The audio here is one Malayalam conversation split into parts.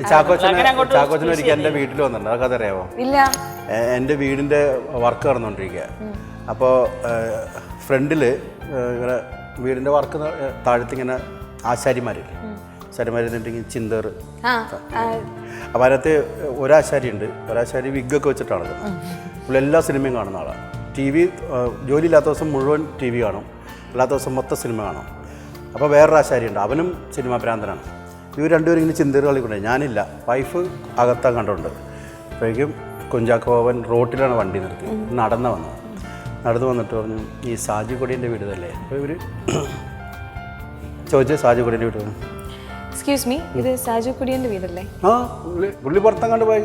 ചാക്കോച്ചൻ ഒരിക്കൽ എൻ്റെ വീട്ടിൽ വന്നിട്ടുണ്ട്, അതൊക്കെ അതറിയാമോ? ഇല്ല. എൻ്റെ വീടിൻ്റെ വർക്ക് നടന്നുകൊണ്ടിരിക്കുക. അപ്പോൾ ഫ്രണ്ടിൽ ഇങ്ങനെ വീടിൻ്റെ വർക്ക് താഴത്തിങ്ങനെ ആശാരിമാരില്ലേ, ആശാരിമാരുണ്ടെങ്കിൽ ചിന്തർ. അപ്പോൾ അതിനകത്ത് ഒരാശാരി ഉണ്ട്, ഒരാശാരി വിഗ്ഗൊക്കെ വെച്ചിട്ടാണ്. പുള്ളി എല്ലാ സിനിമയും കാണുന്ന ആളാണ്. ടി വി ജോലി ഇല്ലാത്ത ദിവസം മുഴുവൻ ടി വി കാണും, അല്ലാത്ത ദിവസം മൊത്തം സിനിമ കാണും. അപ്പോൾ വേറൊരു ആശാരി ഉണ്ട്, അവനും സിനിമാ ഭ്രാന്തനാണ്. ഇവർ രണ്ടുപേരും ഇങ്ങനെ ചിന്തകൾ കളിക്കൊണ്ടേ, ഞാനില്ല, വൈഫ് അകത്താൻ കണ്ടുണ്ട്. അപ്പോഴേക്കും കുഞ്ചാക്കോവൻ റോട്ടിലാണ് വണ്ടി നിർത്തി നടന്നു വന്നിട്ട് പറഞ്ഞു, ഈ സാജു കൊടിയൻ്റെ വീട് തന്നെ. അപ്പോൾ ഇവർ ചോദിച്ചു, സാജു കൊടിയൻ്റെ വീട്. എക്സ്ക്യൂസ് മീ, ഇത് സാജു കൊടിയൻ്റെ വീടല്ലേ? ആ, പുള്ളി പുറത്തങ്ങാണ്ട് പോയി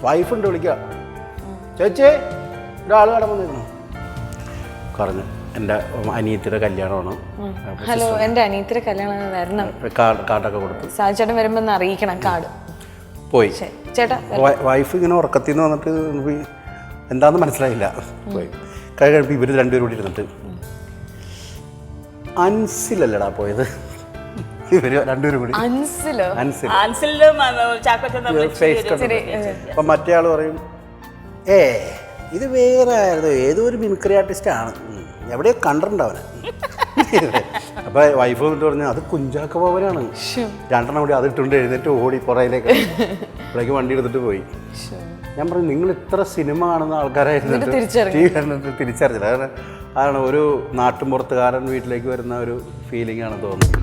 വൈഫുണ്ട്, വിളിക്കുക, ചേച്ചേ ഒരാൾ കടം വന്നിരുന്നു പറഞ്ഞു. എൻ്റെ അനിയത്തിയുടെ കല്യാണമാണ്. ഹലോ, എൻ്റെ അനിയത്തിയുടെ കല്യാണം വരണം. കാർഡൊക്കെ കൊടുത്തു. സാജുചേട്ടൻ വരുമ്പോൾ അറിയിക്കണം. കാർഡ് പോയി. ചേട്ടാ, വൈഫ് ഇങ്ങനെ ഉറക്കത്തിൽ നിന്ന് വന്നിട്ട് എന്താണെന്ന് മനസ്സിലായില്ല. പോയി കഴിയുമ്പോൾ ഇവർ രണ്ടുപേരും കൂടി ഇരുന്നിട്ട്, അൻസിലല്ലടാ പോയത്, ഇവർ രണ്ടുപേരും കൂടി അപ്പം മറ്റേ ആൾ പറയും, ഇത് വേറെ ആയിരുന്നു, ഏതോ ഒരു മിമിക്രി ആർട്ടിസ്റ്റാണ്, എവിടെയോ കണ്ടിട്ടുണ്ട് അവനെ. അപ്പോൾ വൈഫ് വന്നിട്ട് പറഞ്ഞു, അത് കുഞ്ചാക്കോവനാണ്. രണ്ടെണ്ണം കൂടി അതിട്ടുണ്ട് എഴുന്നേറ്റ് ഓടി പുറയിലേക്ക്. അപ്പോഴേക്ക് വണ്ടി എടുത്തിട്ട് പോയി. ഞാൻ പറഞ്ഞു, നിങ്ങൾ ഇത്ര സിനിമ കാണുന്ന ആൾക്കാരായിരുന്നു തിരിച്ചറിഞ്ഞില്ല. അതാണ് ഒരു നാട്ടുമ്പുറത്തുകാരൻ വീട്ടിലേക്ക് വരുന്ന ഒരു ഫീലിംഗ് ആണ് തോന്നുന്നത്.